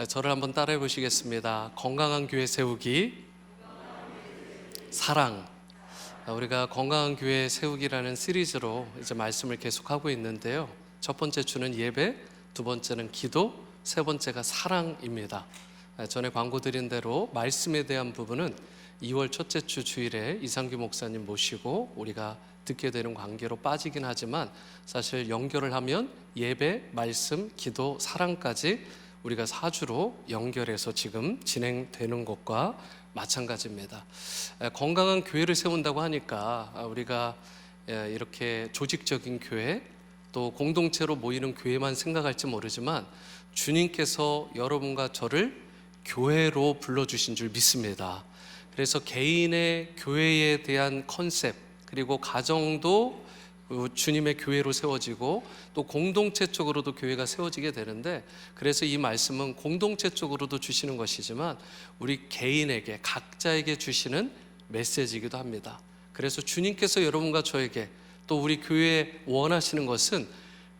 저를 한번 따라해 보시겠습니다. 건강한 교회 세우기, 사랑. 우리가 건강한 교회 세우기라는 시리즈로 이제 말씀을 계속하고 있는데요. 첫 번째 주는 예배, 두 번째는 기도, 세 번째가 사랑입니다. 전에 광고 드린 대로 말씀에 대한 부분은 2월 첫째 주 주일에 이상규 목사님 모시고 우리가 듣게 되는 관계로 빠지긴 하지만 사실 연결을 하면 예배, 말씀, 기도, 사랑까지 우리가 4주로 연결해서 지금 진행되는 것과 마찬가지입니다. 건강한 교회를 세운다고 하니까 우리가 이렇게 조직적인 교회 또 공동체로 모이는 교회만 생각할지 모르지만 주님께서 여러분과 저를 교회로 불러주신 줄 믿습니다. 그래서 개인의 교회에 대한 컨셉 그리고 가정도 주님의 교회로 세워지고 또 공동체 쪽으로도 교회가 세워지게 되는데, 그래서 이 말씀은 공동체 쪽으로도 주시는 것이지만 우리 개인에게 각자에게 주시는 메시지이기도 합니다. 그래서 주님께서 여러분과 저에게 또 우리 교회에 원하시는 것은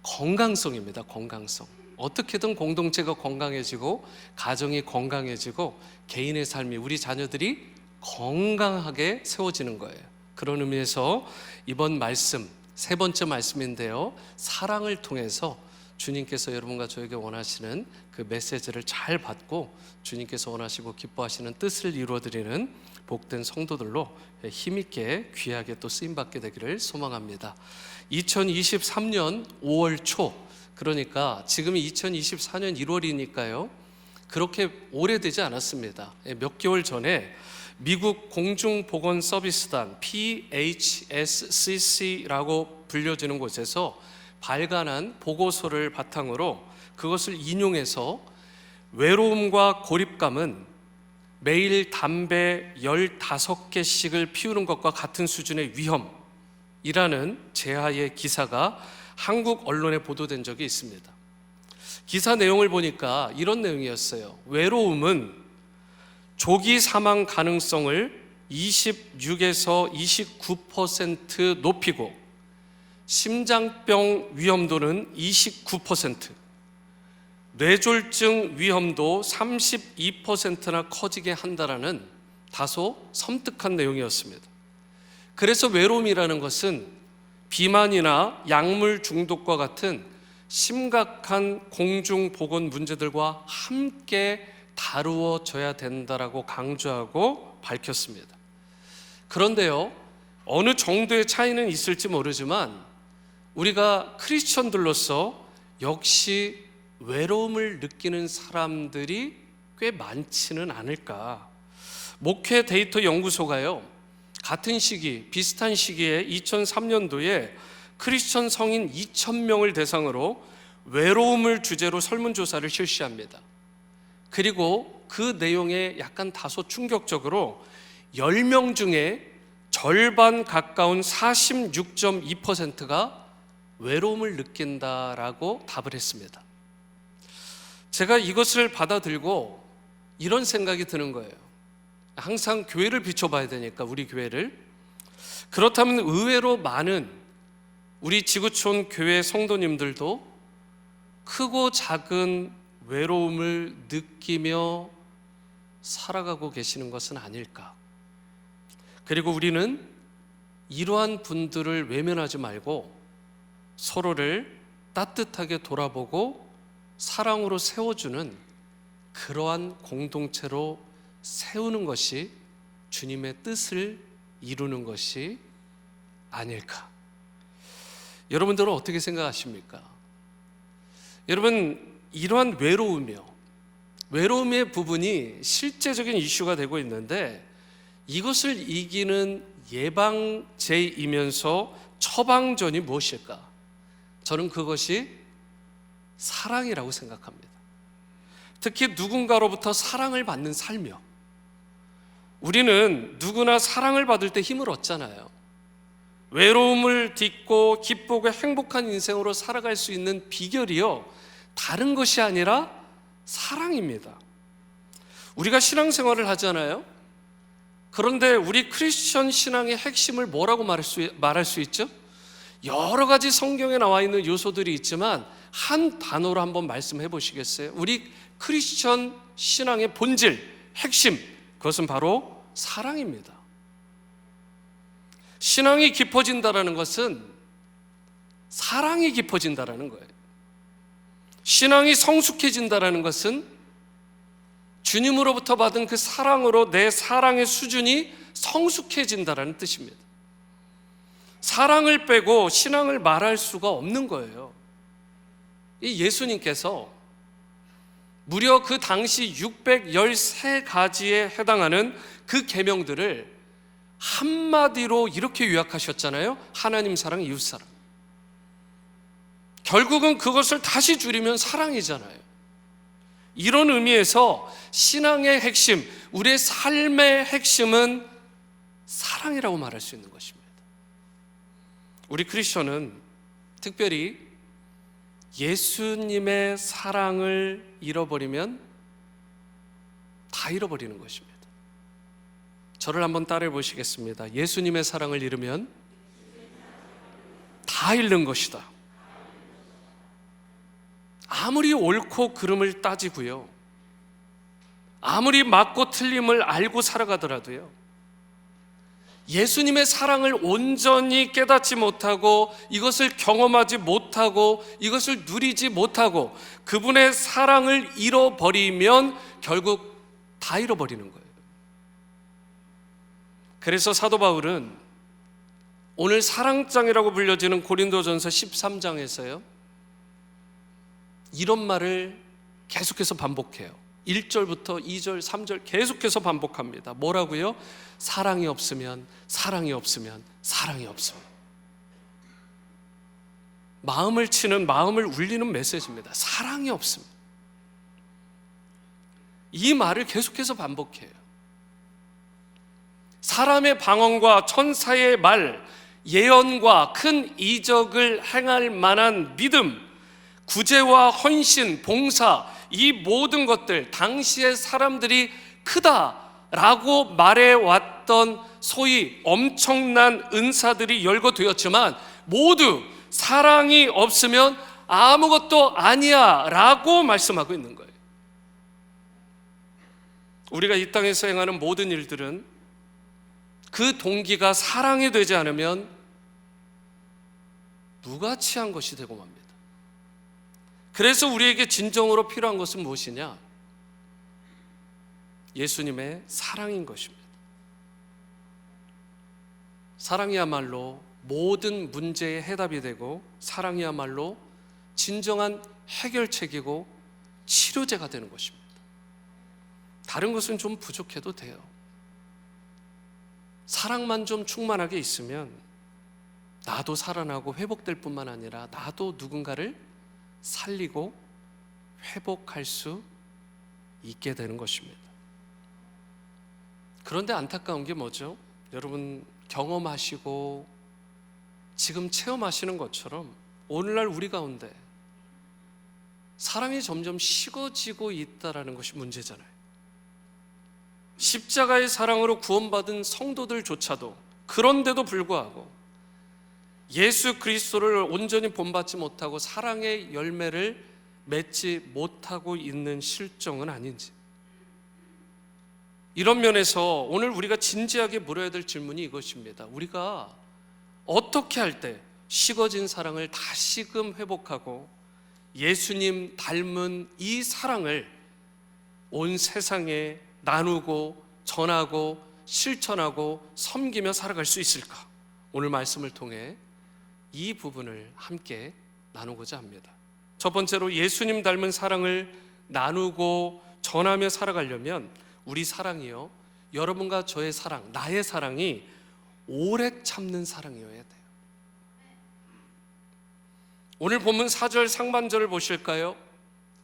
건강성입니다. 건강성. 어떻게든 공동체가 건강해지고 가정이 건강해지고 개인의 삶이, 우리 자녀들이 건강하게 세워지는 거예요. 그런 의미에서 이번 말씀, 세 번째 말씀인데요, 사랑을 통해서 주님께서 여러분과 저에게 원하시는 그 메시지를 잘 받고 주님께서 원하시고 기뻐하시는 뜻을 이루어드리는 복된 성도들로 힘있게 귀하게 또 쓰임받게 되기를 소망합니다. 2023년 5월 초, 그러니까 지금이 2024년 1월이니까요 그렇게 오래되지 않았습니다. 몇 개월 전에 미국 공중보건서비스단 PHSCC라고 불려지는 곳에서 발간한 보고서를 바탕으로 그것을 인용해서 외로움과 고립감은 매일 담배 15개씩을 피우는 것과 같은 수준의 위험이라는 제하의 기사가 한국 언론에 보도된 적이 있습니다. 기사 내용을 보니까 이런 내용이었어요. 외로움은 조기 사망 가능성을 26에서 29% 높이고 심장병 위험도는 29%, 뇌졸중 위험도 32%나 커지게 한다라는 다소 섬뜩한 내용이었습니다. 그래서 외로움이라는 것은 비만이나 약물 중독과 같은 심각한 공중보건 문제들과 함께 다루어져야 된다라고 강조하고 밝혔습니다. 그런데요, 어느 정도의 차이는 있을지 모르지만 우리가 크리스천들로서 역시 외로움을 느끼는 사람들이 꽤 많지는 않을까. 목회 데이터 연구소가요, 같은 시기, 비슷한 시기에 2003년도에 크리스천 성인 2,000명을 대상으로 외로움을 주제로 설문조사를 실시합니다. 그리고 그 내용에 약간 다소 충격적으로 10명 중에 절반 가까운 46.2%가 외로움을 느낀다라고 답을 했습니다. 제가 이것을 받아들고 이런 생각이 드는 거예요. 항상 교회를 비춰봐야 되니까, 우리 교회를. 그렇다면 의외로 많은 우리 지구촌 교회 성도님들도 크고 작은 외로움을 느끼며 살아가고 계시는 것은 아닐까. 그리고 우리는 이러한 분들을 외면하지 말고 서로를 따뜻하게 돌아보고 사랑으로 세워주는 그러한 공동체로 세우는 것이 주님의 뜻을 이루는 것이 아닐까. 여러분들은 어떻게 생각하십니까? 여러분, 이러한 외로움의 부분이 실제적인 이슈가 되고 있는데, 이것을 이기는 예방제이면서 처방전이 무엇일까? 저는 그것이 사랑이라고 생각합니다. 특히 누군가로부터 사랑을 받는 삶이요, 우리는 누구나 사랑을 받을 때 힘을 얻잖아요. 외로움을 딛고 기쁘고 행복한 인생으로 살아갈 수 있는 비결이요, 다른 것이 아니라 사랑입니다. 우리가 신앙생활을 하잖아요. 그런데 우리 크리스천 신앙의 핵심을 뭐라고 말할 수 있죠? 여러 가지 성경에 나와 있는 요소들이 있지만 한 단어로 한번 말씀해 보시겠어요? 우리 크리스천 신앙의 본질, 핵심, 그것은 바로 사랑입니다. 신앙이 깊어진다는 것은 사랑이 깊어진다는 거예요. 신앙이 성숙해진다는 것은 주님으로부터 받은 그 사랑으로 내 사랑의 수준이 성숙해진다는 뜻입니다. 사랑을 빼고 신앙을 말할 수가 없는 거예요. 이 예수님께서 무려 그 당시 613가지에 해당하는 그 계명들을 한마디로 이렇게 요약하셨잖아요. 하나님 사랑, 이웃 사랑. 결국은 그것을 다시 줄이면 사랑이잖아요. 이런 의미에서 신앙의 핵심, 우리의 삶의 핵심은 사랑이라고 말할 수 있는 것입니다. 우리 크리스천은 특별히 예수님의 사랑을 잃어버리면 다 잃어버리는 것입니다. 저를 한번 따라해 보시겠습니다. 예수님의 사랑을 잃으면 다 잃는 것이다. 아무리 옳고 그름을 따지고요, 아무리 맞고 틀림을 알고 살아가더라도요, 예수님의 사랑을 온전히 깨닫지 못하고 이것을 경험하지 못하고 이것을 누리지 못하고 그분의 사랑을 잃어버리면 결국 다 잃어버리는 거예요. 그래서 사도 바울은 오늘 사랑장이라고 불려지는 고린도전서 13장에서요 이런 말을 계속해서 반복해요. 1절부터 2절, 3절 계속해서 반복합니다. 뭐라고요? 사랑이 없으면, 사랑이 없으면, 사랑이 없으면. 마음을 치는, 마음을 울리는 메시지입니다. 사랑이 없으면. 이 말을 계속해서 반복해요. 사람의 방언과 천사의 말, 예언과 큰 이적을 행할 만한 믿음, 구제와 헌신, 봉사, 이 모든 것들, 당시의 사람들이 크다라고 말해왔던 소위 엄청난 은사들이 열거되었지만 모두 사랑이 없으면 아무것도 아니야 라고 말씀하고 있는 거예요. 우리가 이 땅에서 행하는 모든 일들은 그 동기가 사랑이 되지 않으면 무가치한 것이 되고 맙니다. 그래서 우리에게 진정으로 필요한 것은 무엇이냐? 예수님의 사랑인 것입니다. 사랑이야말로 모든 문제의 해답이 되고 사랑이야말로 진정한 해결책이고 치료제가 되는 것입니다. 다른 것은 좀 부족해도 돼요. 사랑만 좀 충만하게 있으면 나도 살아나고 회복될 뿐만 아니라 나도 누군가를 살리고 회복할 수 있게 되는 것입니다. 그런데 안타까운 게 뭐죠? 여러분 경험하시고 지금 체험하시는 것처럼 오늘날 우리 가운데 사랑이 점점 식어지고 있다는 것이 문제잖아요. 십자가의 사랑으로 구원받은 성도들조차도 그런데도 불구하고 예수 그리스도를 온전히 본받지 못하고 사랑의 열매를 맺지 못하고 있는 실정은 아닌지, 이런 면에서 오늘 우리가 진지하게 물어야 될 질문이 이것입니다. 우리가 어떻게 할 때 식어진 사랑을 다시금 회복하고 예수님 닮은 이 사랑을 온 세상에 나누고 전하고 실천하고 섬기며 살아갈 수 있을까? 오늘 말씀을 통해 이 부분을 함께 나누고자 합니다. 첫 번째로 예수님 닮은 사랑을 나누고 전하며 살아가려면 우리 사랑이요, 여러분과 저의 사랑, 나의 사랑이 오래 참는 사랑이어야 돼요. 오늘 본문 4절 상반절을 보실까요?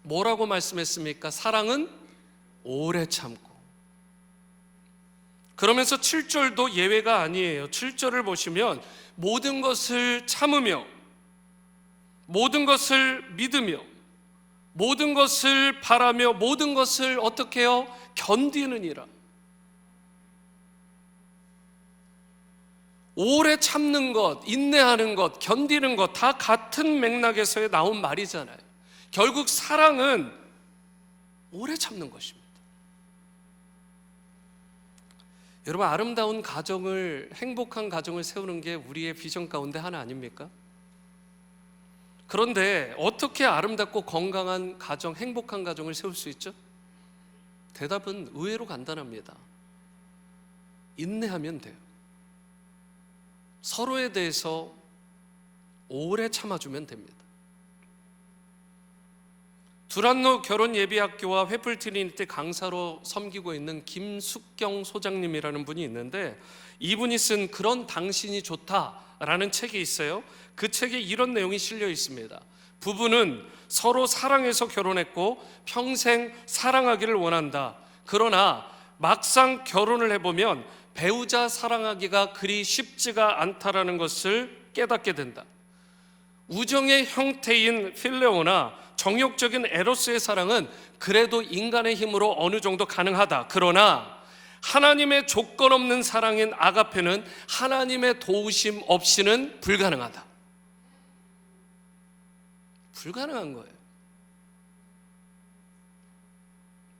뭐라고 말씀했습니까? 사랑은 오래 참고. 그러면서 7절도 예외가 아니에요. 7절을 보시면 모든 것을 참으며 모든 것을 믿으며 모든 것을 바라며 모든 것을 어떻게 해요? 견디느니라. 오래 참는 것, 인내하는 것, 견디는 것 다 같은 맥락에서 나온 말이잖아요. 결국 사랑은 오래 참는 것입니다. 여러분, 아름다운 가정을, 행복한 가정을 세우는 게 우리의 비전 가운데 하나 아닙니까? 그런데 어떻게 아름답고 건강한 가정, 행복한 가정을 세울 수 있죠? 대답은 의외로 간단합니다. 인내하면 돼요. 서로에 대해서 오래 참아주면 됩니다. 두란노 결혼예비학교와 횃불트리니티 강사로 섬기고 있는 김숙경 소장님이라는 분이 있는데, 이분이 쓴 그런 당신이 좋다라는 책이 있어요. 그 책에 이런 내용이 실려 있습니다. 부부는 서로 사랑해서 결혼했고 평생 사랑하기를 원한다. 그러나 막상 결혼을 해보면 배우자 사랑하기가 그리 쉽지가 않다라는 것을 깨닫게 된다. 우정의 형태인 필레오나 정욕적인 에로스의 사랑은 그래도 인간의 힘으로 어느 정도 가능하다. 그러나 하나님의 조건 없는 사랑인 아가페는 하나님의 도우심 없이는 불가능하다. 불가능한 거예요.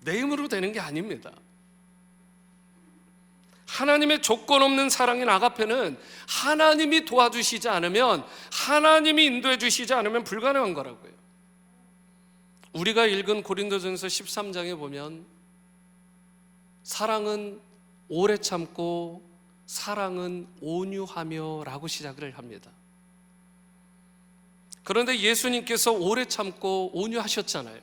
내 힘으로 되는 게 아닙니다. 하나님의 조건 없는 사랑인 아가페는 하나님이 도와주시지 않으면, 하나님이 인도해 주시지 않으면 불가능한 거라고요. 우리가 읽은 고린도전서 13장에 보면 사랑은 오래 참고 사랑은 온유하며 라고 시작을 합니다. 그런데 예수님께서 오래 참고 온유하셨잖아요.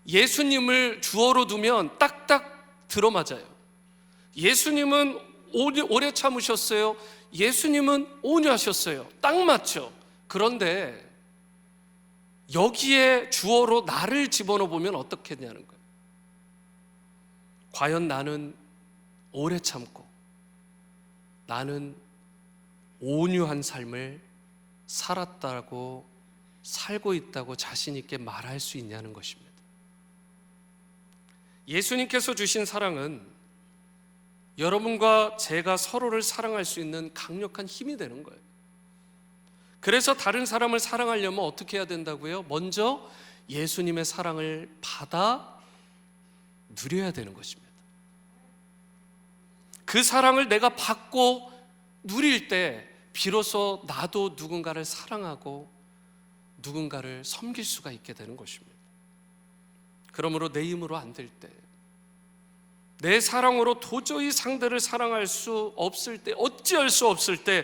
예수님을 주어로 두면 딱딱 들어맞아요. 예수님은 오래 참으셨어요. 예수님은 온유하셨어요. 딱 맞죠. 그런데 여기에 주어로 나를 집어넣어 보면 어떻겠냐는 거예요. 과연 나는 오래 참고 나는 온유한 삶을 살았다고, 살고 있다고 자신 있게 말할 수 있냐는 것입니다. 예수님께서 주신 사랑은 여러분과 제가 서로를 사랑할 수 있는 강력한 힘이 되는 거예요. 그래서 다른 사람을 사랑하려면 어떻게 해야 된다고요? 먼저 예수님의 사랑을 받아 누려야 되는 것입니다. 그 사랑을 내가 받고 누릴 때 비로소 나도 누군가를 사랑하고 누군가를 섬길 수가 있게 되는 것입니다. 그러므로 내 힘으로 안 될 때, 내 사랑으로 도저히 상대를 사랑할 수 없을 때, 어찌할 수 없을 때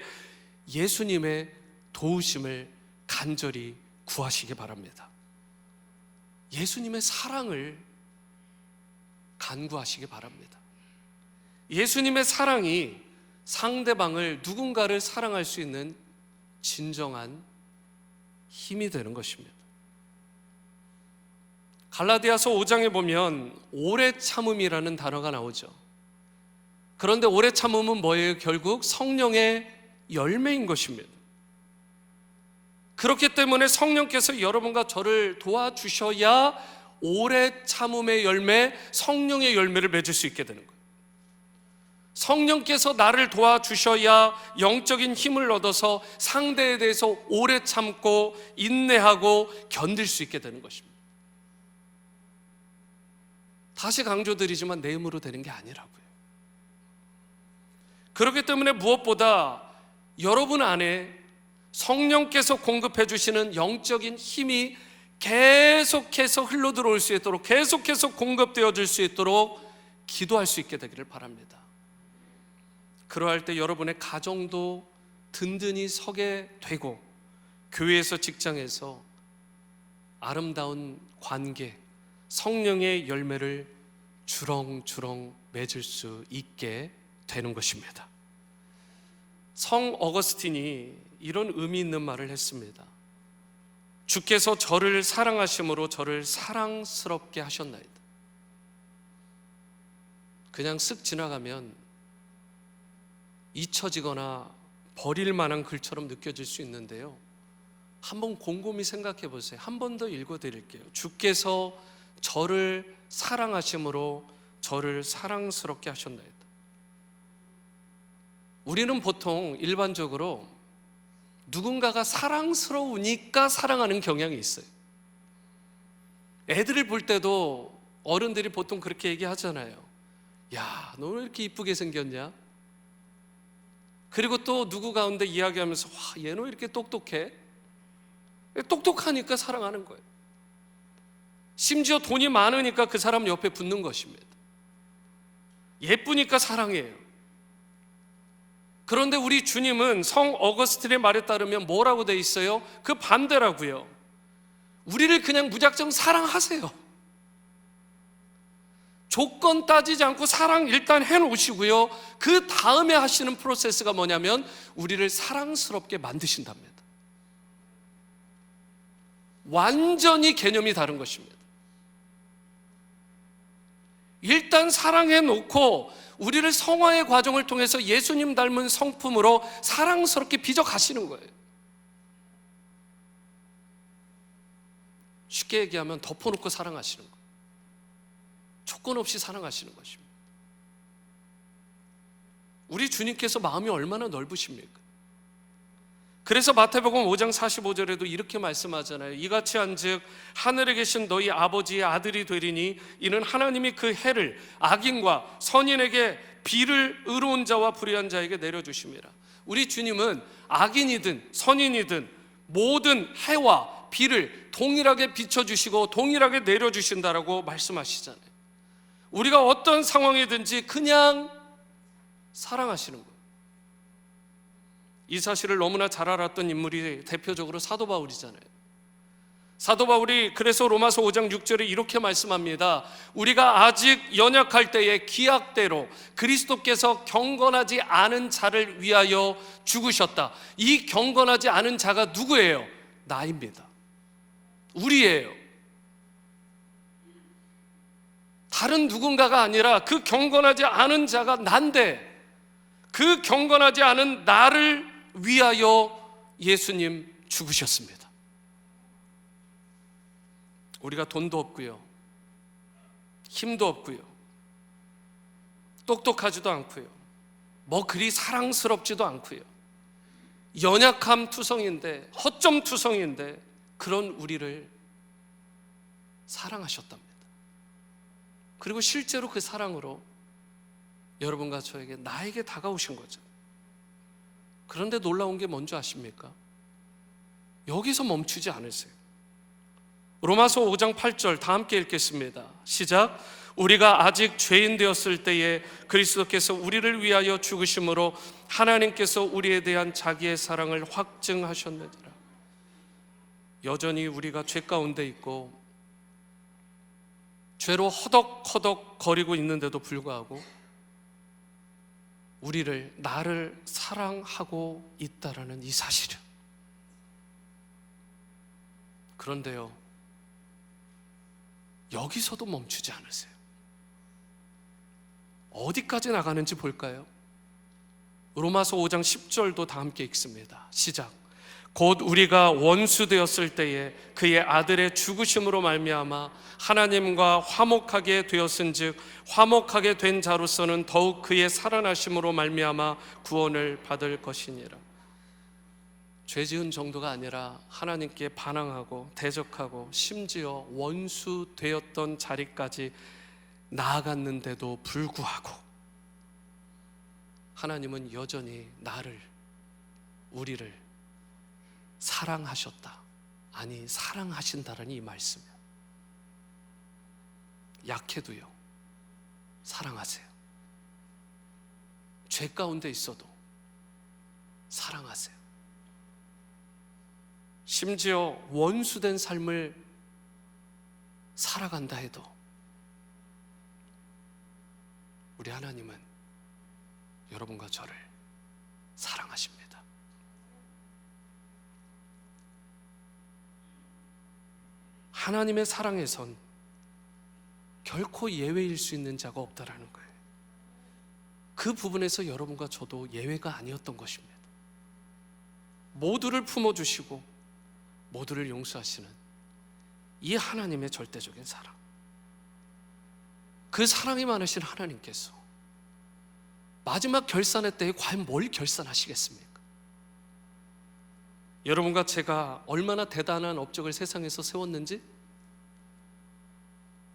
예수님의 도우심을 간절히 구하시기 바랍니다. 예수님의 사랑을 간구하시기 바랍니다. 예수님의 사랑이 상대방을, 누군가를 사랑할 수 있는 진정한 힘이 되는 것입니다. 갈라디아서 5장에 보면 오래 참음이라는 단어가 나오죠. 그런데 오래 참음은 뭐예요? 결국 성령의 열매인 것입니다. 그렇기 때문에 성령께서 여러분과 저를 도와주셔야 오래 참음의 열매, 성령의 열매를 맺을 수 있게 되는 거예요. 성령께서 나를 도와주셔야 영적인 힘을 얻어서 상대에 대해서 오래 참고 인내하고 견딜 수 있게 되는 것입니다. 다시 강조드리지만 내 힘으로 되는 게 아니라고요. 그렇기 때문에 무엇보다 여러분 안에 성령께서 공급해 주시는 영적인 힘이 계속해서 흘러들어올 수 있도록, 계속해서 공급되어질 수 있도록 기도할 수 있게 되기를 바랍니다. 그러할 때 여러분의 가정도 든든히 서게 되고, 교회에서, 직장에서 아름다운 관계, 성령의 열매를 주렁주렁 맺을 수 있게 되는 것입니다. 성 어거스틴이 이런 의미 있는 말을 했습니다. 주께서 저를 사랑하심으로 저를 사랑스럽게 하셨나이다. 그냥 쓱 지나가면 잊혀지거나 버릴 만한 글처럼 느껴질 수 있는데요, 한번 곰곰이 생각해 보세요. 한 번 더 읽어 드릴게요. 주께서 저를 사랑하심으로 저를 사랑스럽게 하셨나이다. 우리는 보통 일반적으로 누군가가 사랑스러우니까 사랑하는 경향이 있어요. 애들을 볼 때도 어른들이 보통 그렇게 얘기하잖아요. 야, 너 왜 이렇게 이쁘게 생겼냐? 그리고 또 누구 가운데 이야기하면서 와, 얘는 왜 이렇게 똑똑해? 똑똑하니까 사랑하는 거예요. 심지어 돈이 많으니까 그 사람 옆에 붙는 것입니다. 예쁘니까 사랑해요. 그런데 우리 주님은 성 어거스틴의 말에 따르면 뭐라고 돼 있어요? 그 반대라고요. 우리를 그냥 무작정 사랑하세요. 조건 따지지 않고 사랑 일단 해놓으시고요, 그 다음에 하시는 프로세스가 뭐냐면 우리를 사랑스럽게 만드신답니다. 완전히 개념이 다른 것입니다. 일단 사랑해 놓고 우리를 성화의 과정을 통해서 예수님 닮은 성품으로 사랑스럽게 빚어가시는 거예요. 쉽게 얘기하면 덮어놓고 사랑하시는 거예요. 조건 없이 사랑하시는 것입니다. 우리 주님께서 마음이 얼마나 넓으십니까? 그래서 마태복음 5장 45절에도 이렇게 말씀하잖아요. 이같이 한즉 하늘에 계신 너희 아버지의 아들이 되리니 이는 하나님이 그 해를 악인과 선인에게 비를 의로운 자와 불의한 자에게 내려주심이라. 우리 주님은 악인이든 선인이든 모든 해와 비를 동일하게 비춰주시고 동일하게 내려주신다라고 말씀하시잖아요. 우리가 어떤 상황이든지 그냥 사랑하시는 거예요. 이 사실을 너무나 잘 알았던 인물이 대표적으로 사도 바울이잖아요. 사도 바울이 그래서 로마서 5장 6절에 이렇게 말씀합니다. 우리가 아직 연약할 때에 기약대로 그리스도께서 경건하지 않은 자를 위하여 죽으셨다. 이 경건하지 않은 자가 누구예요? 나입니다. 우리예요. 다른 누군가가 아니라 그 경건하지 않은 자가 난데, 그 경건하지 않은 나를 위하여 예수님 죽으셨습니다. 우리가 돈도 없고요, 힘도 없고요, 똑똑하지도 않고요, 뭐 그리 사랑스럽지도 않고요, 연약함 투성인데, 허점 투성인데 그런 우리를 사랑하셨답니다. 그리고 실제로 그 사랑으로 여러분과 저에게, 나에게 다가오신 거죠. 그런데 놀라운 게 뭔지 아십니까? 여기서 멈추지 않으세요. 로마서 5장 8절 다 함께 읽겠습니다. 시작. 우리가 아직 죄인 되었을 때에 그리스도께서 우리를 위하여 죽으심으로 하나님께서 우리에 대한 자기의 사랑을 확증하셨느니라. 여전히 우리가 죄 가운데 있고 죄로 허덕허덕 거리고 있는데도 불구하고 우리를, 나를 사랑하고 있다라는 이 사실은, 그런데요, 여기서도 멈추지 않으세요. 어디까지 나가는지 볼까요? 로마서 5장 10절도 다 함께 읽습니다. 시작. 곧 우리가 원수 되었을 때에 그의 아들의 죽으심으로 말미암아 하나님과 화목하게 되었은즉 화목하게 된 자로서는 더욱 그의 살아나심으로 말미암아 구원을 받을 것이니라. 죄 지은 정도가 아니라 하나님께 반항하고 대적하고 심지어 원수 되었던 자리까지 나아갔는데도 불구하고 하나님은 여전히 나를, 우리를 사랑하셨다, 아니 사랑하신다라는 이 말씀이에요. 약해도요, 사랑하세요. 죄 가운데 있어도 사랑하세요. 심지어 원수된 삶을 살아간다 해도 우리 하나님은 여러분과 저를 사랑하십니다. 하나님의 사랑에선 결코 예외일 수 있는 자가 없다라는 거예요. 그 부분에서 여러분과 저도 예외가 아니었던 것입니다. 모두를 품어주시고 모두를 용서하시는 이 하나님의 절대적인 사랑, 그 사랑이 많으신 하나님께서 마지막 결산의 때에 과연 뭘 결산하시겠습니까? 여러분과 제가 얼마나 대단한 업적을 세상에서 세웠는지,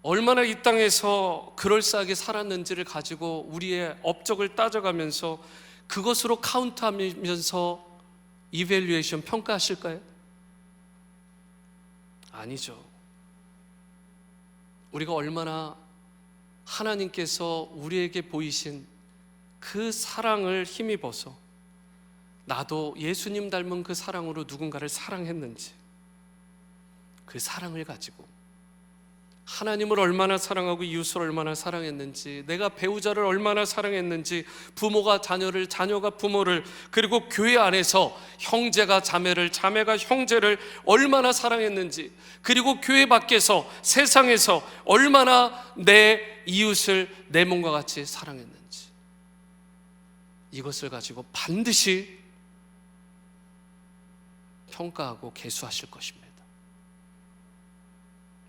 얼마나 이 땅에서 그럴싸하게 살았는지를 가지고 우리의 업적을 따져가면서 그것으로 카운트하면서 이밸류에이션 평가하실까요? 아니죠. 우리가 얼마나 하나님께서 우리에게 보이신 그 사랑을 힘입어서 나도 예수님 닮은 그 사랑으로 누군가를 사랑했는지, 그 사랑을 가지고 하나님을 얼마나 사랑하고 이웃을 얼마나 사랑했는지, 내가 배우자를 얼마나 사랑했는지, 부모가 자녀를, 자녀가 부모를, 그리고 교회 안에서 형제가 자매를, 자매가 형제를 얼마나 사랑했는지, 그리고 교회 밖에서 세상에서 얼마나 내 이웃을 내 몸과 같이 사랑했는지, 이것을 가지고 반드시 평가하고 계수하실 것입니다.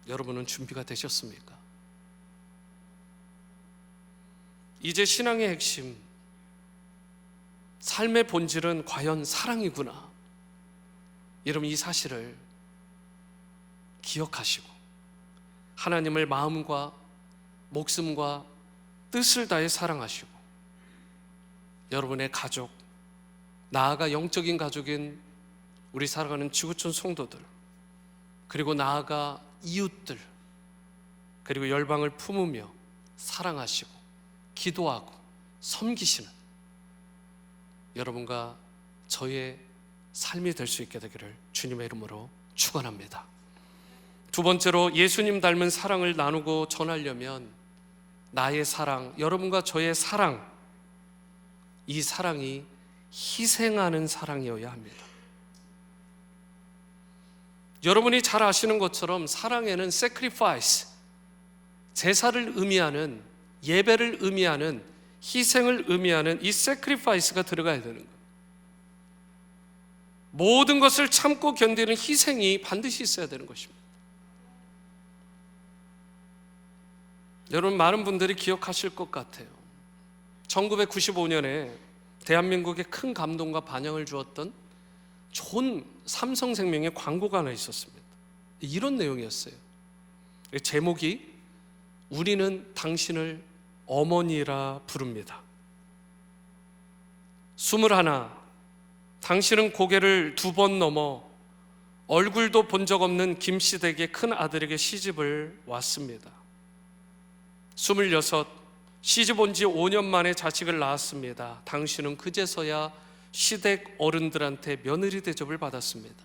여러분은 준비가 되셨습니까? 이제 신앙의 핵심, 삶의 본질은 과연 사랑이구나. 여러분, 이 사실을 기억하시고 하나님을 마음과 목숨과 뜻을 다해 사랑하시고 여러분의 가족, 나아가 영적인 가족인 우리 살아가는 지구촌 성도들, 그리고 나아가 이웃들, 그리고 열방을 품으며 사랑하시고 기도하고 섬기시는 여러분과 저의 삶이 될 수 있게 되기를 주님의 이름으로 축원합니다. 두 번째로, 예수님 닮은 사랑을 나누고 전하려면 나의 사랑, 여러분과 저의 사랑, 이 사랑이 희생하는 사랑이어야 합니다. 여러분이 잘 아시는 것처럼 사랑에는 sacrifice, 제사를 의미하는, 예배를 의미하는, 희생을 의미하는 이 sacrifice가 들어가야 되는 거예요. 모든 것을 참고 견디는 희생이 반드시 있어야 되는 것입니다. 여러분, 많은 분들이 기억하실 것 같아요. 1995년에 대한민국에 큰 감동과 반향을 주었던 존 삼성생명의 광고가 하나 있었습니다. 이런 내용이었어요. 제목이 우리는 당신을 어머니라 부릅니다. 21, 당신은 고개를 2번 넘어 얼굴도 본 적 없는 김씨 댁의 큰 아들에게 시집을 왔습니다. 26, 시집 온 지 5년 만에 자식을 낳았습니다. 당신은 그제서야 시댁 어른들한테 며느리 대접을 받았습니다.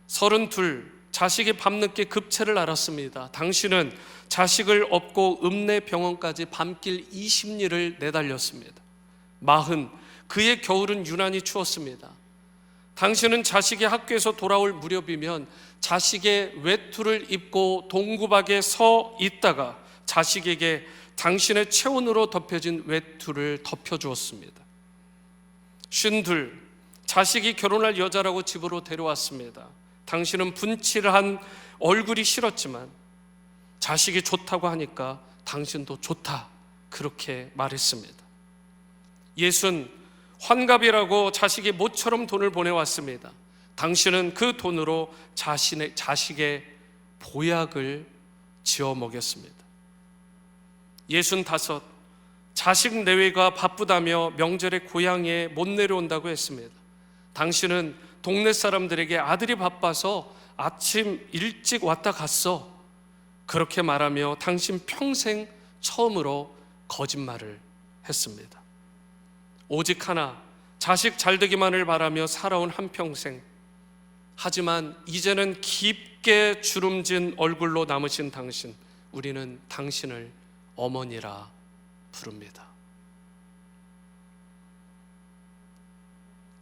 32, 자식이 밤늦게 급체를 앓았습니다. 당신은 자식을 업고 읍내병원까지 밤길 20리를 내달렸습니다. 40, 그의 겨울은 유난히 추웠습니다. 당신은 자식이 학교에서 돌아올 무렵이면 자식의 외투를 입고 동구박에 서 있다가 자식에게 당신의 체온으로 덮여진 외투를 덮여주었습니다. 52, 자식이 결혼할 여자라고 집으로 데려왔습니다. 당신은 분칠한 얼굴이 싫었지만 자식이 좋다고 하니까 당신도 좋다, 그렇게 말했습니다. 60, 환갑이라고 자식이 모처럼 돈을 보내왔습니다. 당신은 그 돈으로 자식의 보약을 지어 먹였습니다. 65, 자식 내외가 바쁘다며 명절에 고향에 못 내려온다고 했습니다. 당신은 동네 사람들에게 아들이 바빠서 아침 일찍 왔다 갔어, 그렇게 말하며 당신 평생 처음으로 거짓말을 했습니다. 오직 하나, 자식 잘되기만을 바라며 살아온 한평생, 하지만 이제는 깊게 주름진 얼굴로 남으신 당신, 우리는 당신을 어머니라 부릅니다.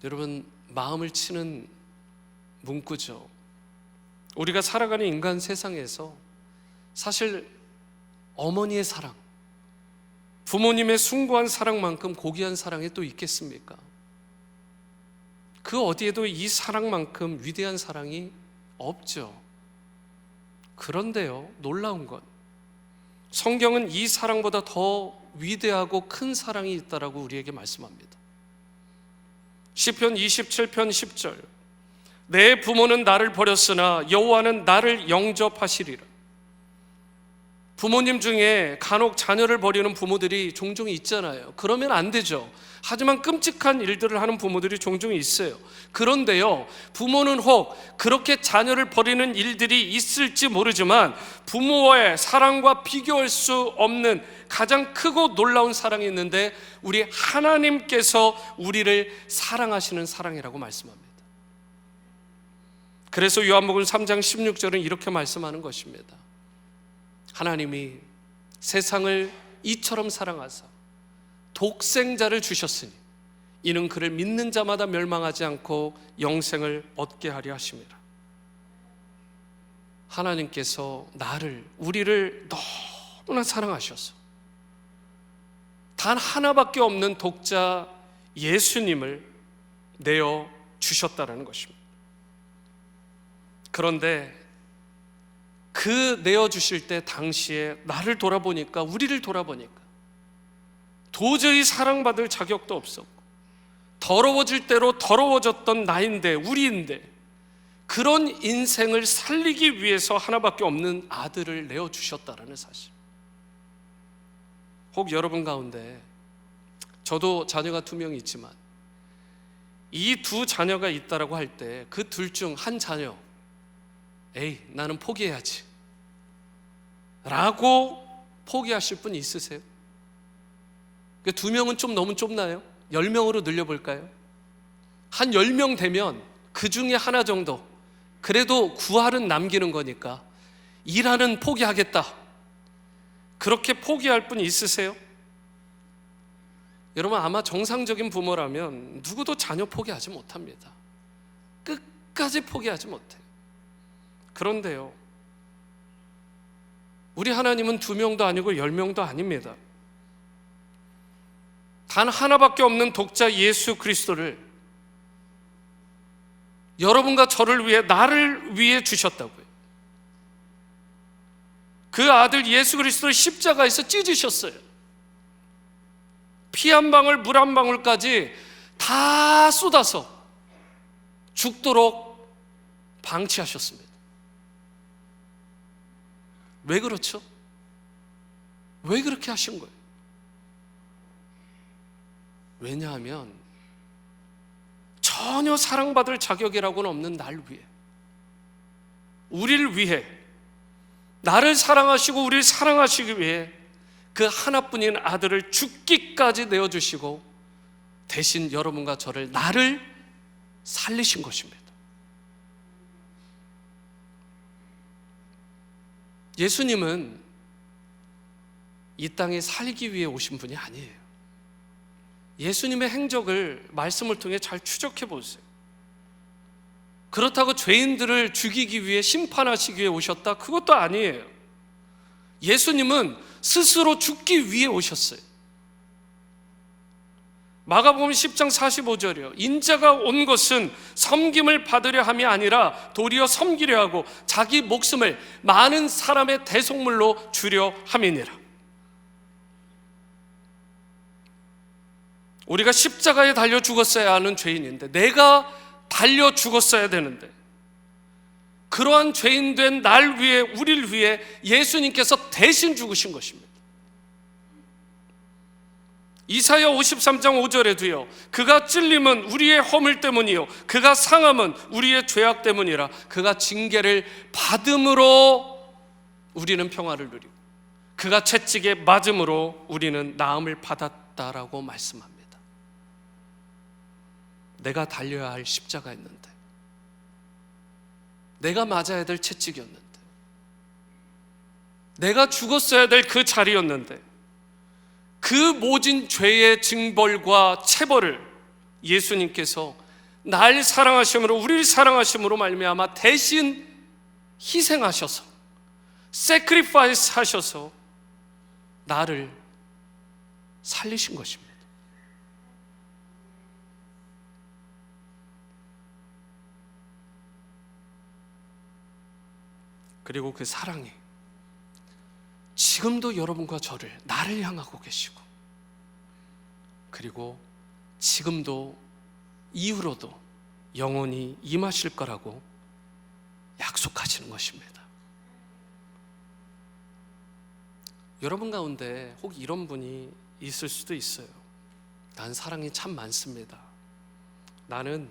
여러분, 마음을 치는 문구죠. 우리가 살아가는 인간 세상에서 사실 어머니의 사랑, 부모님의 숭고한 사랑만큼 고귀한 사랑이 또 있겠습니까? 그 어디에도 이 사랑만큼 위대한 사랑이 없죠. 그런데요, 놀라운 건 성경은 이 사랑보다 더 위대하고 큰 사랑이 있다라고 우리에게 말씀합니다. 시편 27편 10절, 내 부모는 나를 버렸으나 여호와는 나를 영접하시리라. 부모님 중에 간혹 자녀를 버리는 부모들이 종종 있잖아요. 그러면 안 되죠. 하지만 끔찍한 일들을 하는 부모들이 종종 있어요. 그런데요, 부모는 혹 그렇게 자녀를 버리는 일들이 있을지 모르지만 부모와의 사랑과 비교할 수 없는 가장 크고 놀라운 사랑이 있는데, 우리 하나님께서 우리를 사랑하시는 사랑이라고 말씀합니다. 그래서 요한복음 3장 16절은 이렇게 말씀하는 것입니다. 하나님이 세상을 이처럼 사랑하사 독생자를 주셨으니 이는 그를 믿는 자마다 멸망하지 않고 영생을 얻게 하려 하심이라. 하나님께서 우리를 너무나 사랑하셔서 단 하나밖에 없는 독자 예수님을 내어 주셨다는 것입니다. 그런데 그 내어주실 때 당시에 나를 돌아보니까, 우리를 돌아보니까 도저히 사랑받을 자격도 없었고 더러워질 대로 더러워졌던 나인데, 우리인데, 그런 인생을 살리기 위해서 하나밖에 없는 아들을 내어주셨다라는 사실. 혹 여러분 가운데, 저도 자녀가 2명이 있지만 이 2 자녀가 있다라고 할 때 그 둘 중 한 자녀, 에이 나는 포기해야지 라고 포기하실 분 있으세요? 2명은 좀 너무 좁나요? 10명으로 늘려볼까요? 한 10명 되면 그 중에 하나 정도, 그래도 9할은 남기는 거니까 일하는 포기하겠다, 그렇게 포기할 분 있으세요? 여러분, 아마 정상적인 부모라면 누구도 자녀 포기하지 못합니다. 끝까지 포기하지 못해요. 그런데요, 우리 하나님은 2명도 아니고 10명도 아닙니다. 단 하나밖에 없는 독자 예수 그리스도를 여러분과 저를 위해, 나를 위해 주셨다고요. 그 아들 예수 그리스도를 십자가에서 찢으셨어요. 피 한 방울, 물 한 방울까지 다 쏟아서 죽도록 방치하셨습니다. 왜 그렇죠? 왜 그렇게 하신 거예요? 왜냐하면 전혀 사랑받을 자격이라고는 없는 날 위해, 우리를 위해, 나를 사랑하시고 우리를 사랑하시기 위해 그 하나뿐인 아들을 죽기까지 내어주시고 대신 여러분과 저를, 나를 살리신 것입니다. 예수님은 이 땅에 살기 위해 오신 분이 아니에요. 예수님의 행적을 말씀을 통해 잘 추적해 보세요. 그렇다고 죄인들을 죽이기 위해, 심판하시기 위해 오셨다? 그것도 아니에요. 예수님은 스스로 죽기 위해 오셨어요. 마가복음 10장 45절이요. 인자가 온 것은 섬김을 받으려 함이 아니라 도리어 섬기려 하고 자기 목숨을 많은 사람의 대속물로 주려 함이니라. 우리가 십자가에 달려 죽었어야 하는 죄인인데, 내가 달려 죽었어야 되는데, 그러한 죄인된 날 위해, 우리를 위해 예수님께서 대신 죽으신 것입니다. 이사야 53장 5절에도요, 그가 찔림은 우리의 허물 때문이요 그가 상함은 우리의 죄악 때문이라. 그가 징계를 받음으로 우리는 평화를 누리고 그가 채찍에 맞음으로 우리는 나음을 받았다라고 말씀합니다. 내가 달려야 할 십자가였는데, 내가 맞아야 될 채찍이었는데, 내가 죽었어야 될 그 자리였는데, 그 모진 죄의 징벌과 체벌을 예수님께서 날 사랑하심으로, 우리를 사랑하심으로 말미암아 대신 희생하셔서, 세크리파이스 하셔서 나를 살리신 것입니다. 그리고 그 사랑이 지금도 여러분과 저를, 나를 향하고 계시고 그리고 지금도 이후로도 영원히 임하실 거라고 약속하시는 것입니다. 여러분 가운데 혹 이런 분이 있을 수도 있어요. 난 사랑이 참 많습니다. 나는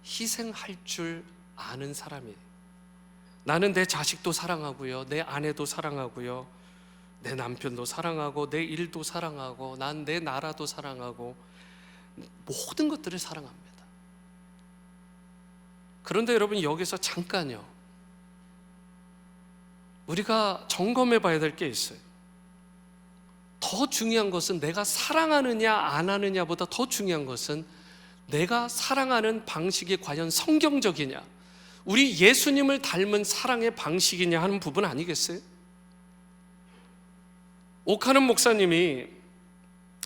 희생할 줄 아는 사람이에요. 나는 내 자식도 사랑하고요, 내 아내도 사랑하고요, 내 남편도 사랑하고, 내 일도 사랑하고, 난 내 나라도 사랑하고, 모든 것들을 사랑합니다. 그런데 여러분, 여기서 잠깐요, 우리가 점검해 봐야 될 게 있어요. 더 중요한 것은 내가 사랑하느냐 안 하느냐보다 더 중요한 것은 내가 사랑하는 방식이 과연 성경적이냐, 우리 예수님을 닮은 사랑의 방식이냐 하는 부분 아니겠어요? 오카는 목사님이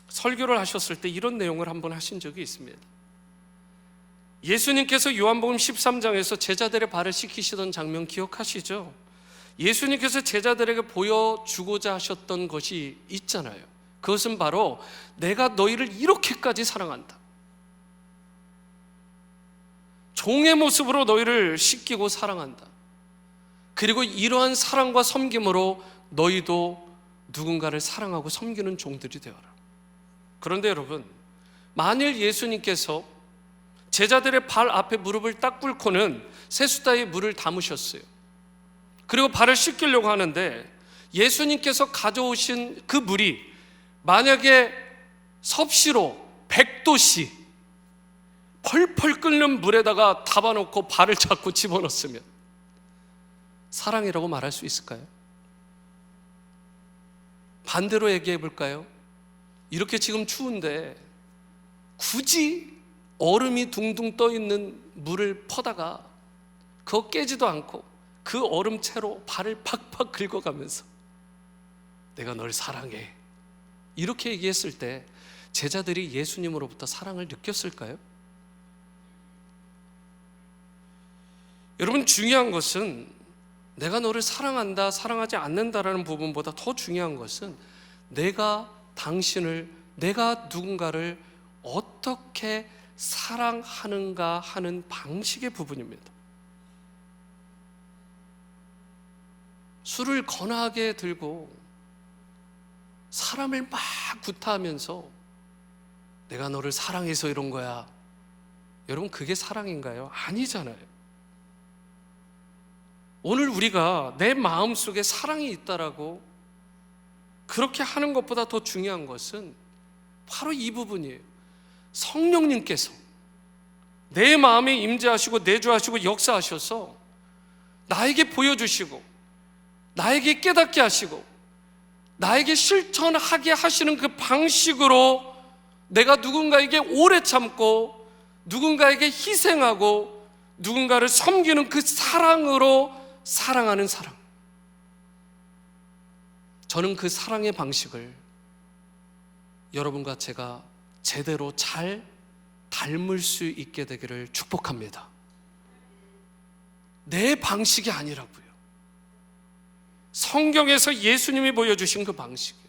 설교를 하셨을 때 이런 내용을 한번 하신 적이 있습니다. 예수님께서 요한복음 13장에서 제자들의 발을 씻기시던 장면 기억하시죠? 예수님께서 제자들에게 보여주고자 하셨던 것이 있잖아요. 그것은 바로 내가 너희를 이렇게까지 사랑한다, 종의 모습으로 너희를 씻기고 사랑한다, 그리고 이러한 사랑과 섬김으로 너희도 누군가를 사랑하고 섬기는 종들이 되어라. 그런데 여러분, 만일 예수님께서 제자들의 발 앞에 무릎을 딱 꿇고는 세숫다에 물을 담으셨어요. 그리고 발을 씻기려고 하는데 예수님께서 가져오신 그 물이 만약에 섭씨로 100도씨 펄펄 끓는 물에다가 담아놓고 발을 자꾸 집어넣었으면 사랑이라고 말할 수 있을까요? 반대로 얘기해 볼까요? 이렇게 지금 추운데 굳이 얼음이 둥둥 떠 있는 물을 퍼다가 그거 깨지도 않고 그 얼음채로 발을 팍팍 긁어가면서 내가 널 사랑해, 이렇게 얘기했을 때 제자들이 예수님으로부터 사랑을 느꼈을까요? 여러분, 중요한 것은 내가 너를 사랑한다, 사랑하지 않는다라는 부분보다 더 중요한 것은 내가 당신을, 내가 누군가를 어떻게 사랑하는가 하는 방식의 부분입니다. 술을 거나하게 들고 사람을 막 구타하면서 내가 너를 사랑해서 이런 거야, 여러분, 그게 사랑인가요? 아니잖아요. 오늘 우리가 내 마음속에 사랑이 있다라고 그렇게 하는 것보다 더 중요한 것은 바로 이 부분이에요. 성령님께서 내 마음에 임재하시고 내주하시고 역사하셔서 나에게 보여주시고 나에게 깨닫게 하시고 나에게 실천하게 하시는 그 방식으로 내가 누군가에게 오래 참고 누군가에게 희생하고 누군가를 섬기는 그 사랑으로 사랑하는 사랑, 저는 그 사랑의 방식을 여러분과 제가 제대로 잘 닮을 수 있게 되기를 축복합니다. 내 방식이 아니라고요. 성경에서 예수님이 보여주신 그 방식이에요.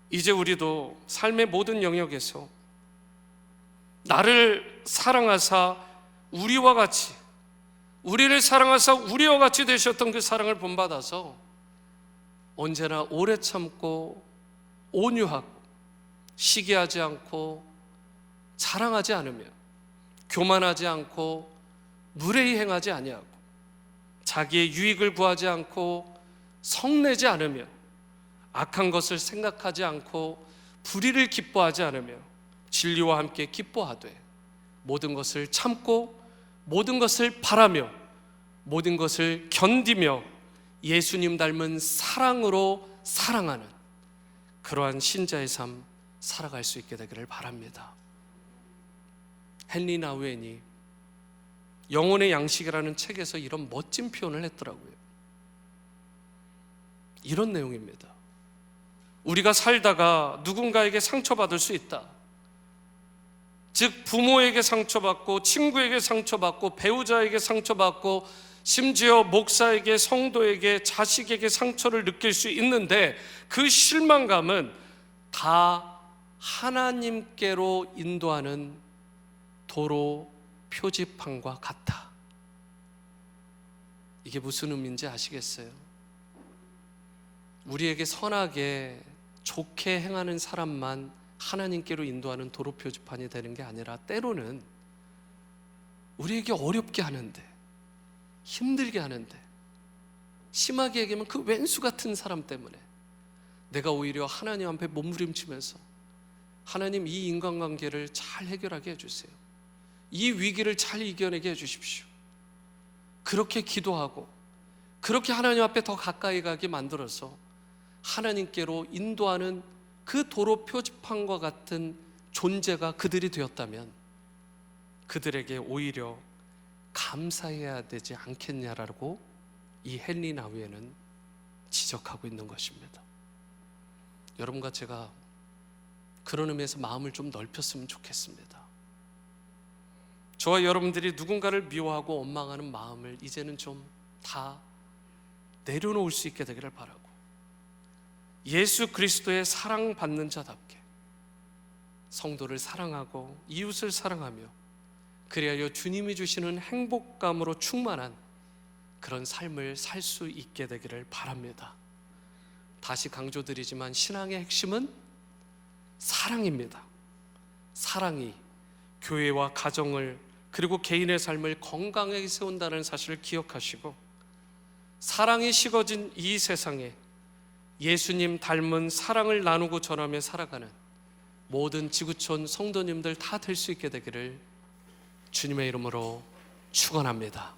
이제 우리도 삶의 모든 영역에서 나를 사랑하사 우리와 같이, 우리를 사랑하사 우리와 같이 되셨던 그 사랑을 본받아서 언제나 오래 참고 온유하고 시기하지 않고 자랑하지 않으며 교만하지 않고 무례히 행하지 아니하고 자기의 유익을 구하지 않고 성내지 않으며 악한 것을 생각하지 않고 불의를 기뻐하지 않으며 진리와 함께 기뻐하되 모든 것을 참고 모든 것을 바라며 모든 것을 견디며 예수님 닮은 사랑으로 사랑하는 그러한 신자의 삶 살아갈 수 있게 되기를 바랍니다. 헨리 나우엔이 영혼의 양식이라는 책에서 이런 멋진 표현을 했더라고요. 이런 내용입니다. 우리가 살다가 누군가에게 상처받을 수 있다. 즉 부모에게 상처받고 친구에게 상처받고 배우자에게 상처받고 심지어 목사에게, 성도에게, 자식에게 상처를 느낄 수 있는데 그 실망감은 다 하나님께로 인도하는 도로 표지판과 같다. 이게 무슨 의미인지 아시겠어요? 우리에게 선하게 좋게 행하는 사람만 하나님께로 인도하는 도로 표지판이 되는 게 아니라, 때로는 우리에게 어렵게 하는데, 힘들게 하는데, 심하게 얘기하면 그 왼수 같은 사람 때문에 내가 오히려 하나님 앞에 몸부림치면서, 하나님 이 인간관계를 잘 해결하게 해주세요, 이 위기를 잘 이겨내게 해주십시오, 그렇게 기도하고 그렇게 하나님 앞에 더 가까이 가게 만들어서 하나님께로 인도하는 그 도로 표지판과 같은 존재가 그들이 되었다면 그들에게 오히려 감사해야 되지 않겠냐라고 이 헨리 나우에는 지적하고 있는 것입니다. 여러분과 제가 그런 의미에서 마음을 좀 넓혔으면 좋겠습니다. 저와 여러분들이 누군가를 미워하고 원망하는 마음을 이제는 좀 다 내려놓을 수 있게 되기를 바라고, 예수 그리스도의 사랑받는 자답게 성도를 사랑하고 이웃을 사랑하며, 그리하여 주님이 주시는 행복감으로 충만한 그런 삶을 살 수 있게 되기를 바랍니다. 다시 강조드리지만 신앙의 핵심은 사랑입니다. 사랑이 교회와 가정을, 그리고 개인의 삶을 건강하게 세운다는 사실을 기억하시고, 사랑이 식어진 이 세상에 예수님 닮은 사랑을 나누고 전하며 살아가는 모든 지구촌 성도님들 다 될 수 있게 되기를 주님의 이름으로 축원합니다.